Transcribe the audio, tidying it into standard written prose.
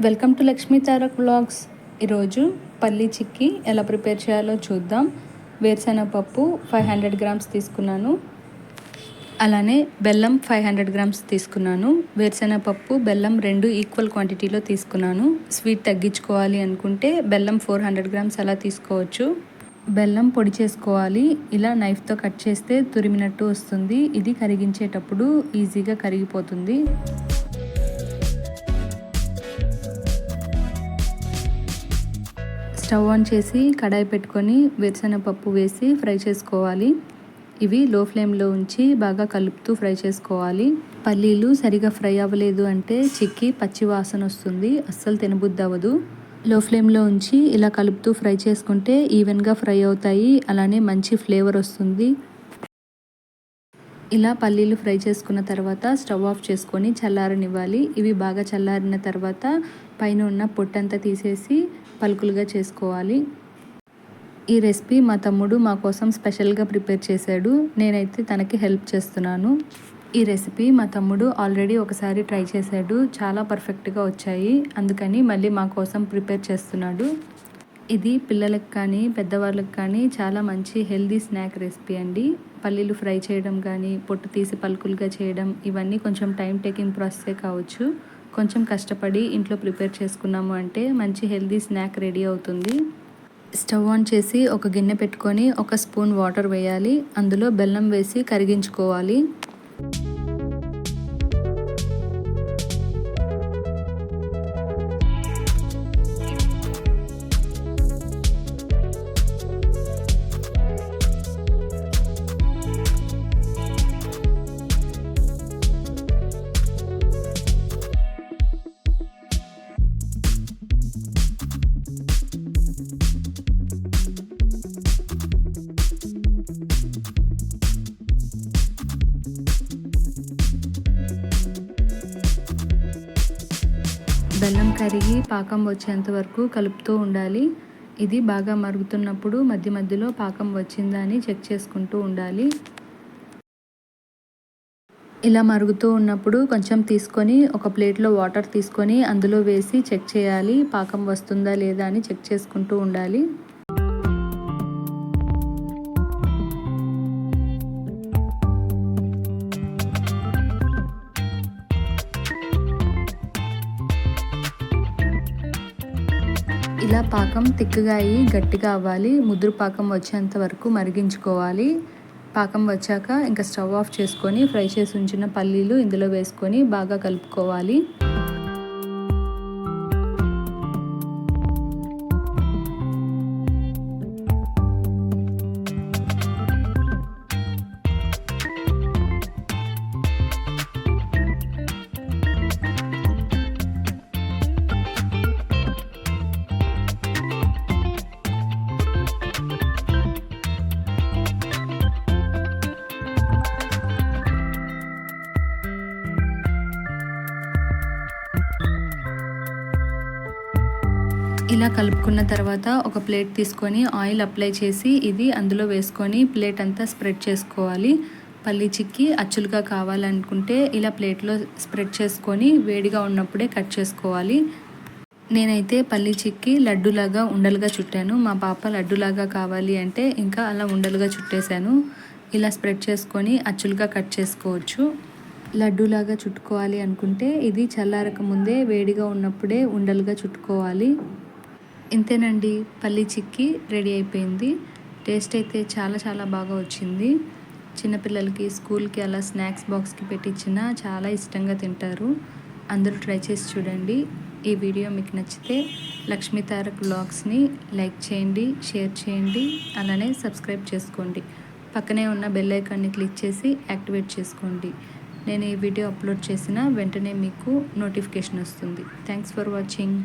Welcome to Lakshmi Tarak vlogs. ఈరోజు పల్లీ చిక్కీ ఎలా ప్రిపేర్ చేయాలో చూద్దాం. వేరుశనగపప్పు 500 గ్రామ్స్ తీసుకున్నాను. అలానే బెల్లం 500 గ్రామ్స్ తీసుకున్నాను. వేరుశనగపప్పు బెల్లం 2 ఈక్వల్ క్వాంటిటీలో తీసుకున్నాను. స్వీట్ తగ్గించుకోవాలి అనుకుంటే బెల్లం 400 గ్రామ్స్ అలా తీసుకోవచ్చు. బెల్లం పొడి చేసుకోవాలి. ఇలా నైఫ్తో కట్ చేస్తే తురిమినట్టు వస్తుంది. ఇది కరిగించేటప్పుడు ఈజీగా కరిగిపోతుంది. స్టవ్ ఆన్ చేసి కడాయి పెట్టుకొని వేరుశనగపప్పు వేసి ఫ్రై చేసుకోవాలి. ఇవి లో ఫ్లేమ్లో ఉంచి బాగా కలుపుతూ ఫ్రై చేసుకోవాలి. పల్లీలు సరిగా ఫ్రై అవ్వలేదు అంటే చిక్కీ పచ్చి వాసన వస్తుంది, అస్సలు తినబుద్ధి అవ్వదు. లో ఫ్లేమ్లో ఉంచి ఇలా కలుపుతూ ఫ్రై చేసుకుంటే ఈవెన్గా ఫ్రై అవుతాయి, అలానే మంచి ఫ్లేవర్ వస్తుంది. ఇలా పల్లీలు ఫ్రై చేసుకున్న తర్వాత స్టవ్ ఆఫ్ చేసుకొని చల్లారనివ్వాలి. ఇవి బాగా చల్లారిన తర్వాత పైన ఉన్న పొట్టంతా తీసేసి పలుకులుగా చేసుకోవాలి. ఈ రెసిపీ మా తమ్ముడు మా కోసం స్పెషల్గా ప్రిపేర్ చేశాడు. నేనైతే తనకి హెల్ప్ చేస్తున్నాను. ఈ రెసిపీ మా తమ్ముడు ఆల్రెడీ ఒకసారి ట్రై చేశాడు, చాలా పర్ఫెక్ట్గా వచ్చాయి. అందుకని మళ్ళీ మా కోసం ప్రిపేర్ చేస్తున్నాడు. ఇది పిల్లలకు కానీ పెద్దవాళ్ళకి కానీ చాలా మంచి హెల్దీ స్నాక్ రెసిపీ అండి. పల్లీలు ఫ్రై చేయడం కానీ పొట్టు తీసి పలుకులుగా చేయడం ఇవన్నీ కొంచెం టైం టేకింగ్ ప్రాసెసే కావచ్చు. కొంచెం కష్టపడి ఇంట్లో ప్రిపేర్ చేసుకున్నాము అంటే మంచి హెల్దీ స్నాక్ రెడీ అవుతుంది. స్టవ్ ఆన్ చేసి ఒక గిన్నె పెట్టుకొని 1 స్పూన్ వాటర్ వేయాలి. అందులో బెల్లం వేసి కరిగించుకోవాలి. బెల్లం కరిగి పాకం వచ్చేంత వరకు కలుపుతూ ఉండాలి. ఇది బాగా మరుగుతున్నప్పుడు మధ్య మధ్యలో పాకం వచ్చిందా అని చెక్ చేసుకుంటూ ఉండాలి. ఇలా మరుగుతూ ఉన్నప్పుడు కొంచెం తీసుకొని ఒక ప్లేట్లో వాటర్ తీసుకొని అందులో వేసి చెక్ చేయాలి. పాకం వస్తుందా లేదా అని చెక్ చేసుకుంటూ ఉండాలి. ఇలా పాకం తిక్కుగా అయ్యి గట్టిగా అవ్వాలి. ముదురు పాకం వచ్చేంత వరకు మరిగించుకోవాలి. పాకం వచ్చాక ఇంకా స్టవ్ ఆఫ్ చేసుకొని ఫ్రై చేసి ఉంచిన పల్లీలు ఇందులో వేసుకొని బాగా కలుపుకోవాలి. ఇలా కలుపుకున్న తర్వాత ఒక ప్లేట్ తీసుకొని ఆయిల్ అప్లై చేసి ఇది అందులో వేసుకొని ప్లేట్ అంతా స్ప్రెడ్ చేసుకోవాలి. పల్లీ చిక్కీ అచ్చులుగా కావాలనుకుంటే ఇలా ప్లేట్లో స్ప్రెడ్ చేసుకొని వేడిగా ఉన్నప్పుడే కట్ చేసుకోవాలి. నేనైతే పల్లీ చిక్కీ లడ్డులాగా ఉండలుగా చుట్టాను. మా పాప లడ్డులాగా కావాలి అంటే ఇంకా అలా ఉండలుగా చుట్టేశాను. ఇలా స్ప్రెడ్ చేసుకొని అచ్చులుగా కట్ చేసుకోవచ్చు. లడ్డులాగా చుట్టుకోవాలి అనుకుంటే ఇది చల్లారక ముందే వేడిగా ఉన్నప్పుడే ఉండలుగా చుట్టుకోవాలి. ఇంతేనండి, పల్లీ చిక్కీ రెడీ అయిపోయింది. టేస్ట్ అయితే చాలా చాలా బాగా వచ్చింది. చిన్నపిల్లలకి స్కూల్కి అలా స్నాక్స్ బాక్స్కి పెట్టించినా చాలా ఇష్టంగా తింటారు. అందరూ ట్రై చేసి చూడండి. ఈ వీడియో మీకు నచ్చితే లక్ష్మీ తారక్ వ్లాగ్స్ని లైక్ చేయండి, షేర్ చేయండి, అలానే సబ్స్క్రైబ్ చేసుకోండి. పక్కనే ఉన్న బెల్ ఐకాన్ని క్లిక్ చేసి యాక్టివేట్ చేసుకోండి. నేను ఈ వీడియో అప్లోడ్ చేసిన వెంటనే మీకు నోటిఫికేషన్ వస్తుంది. Thanks for watching.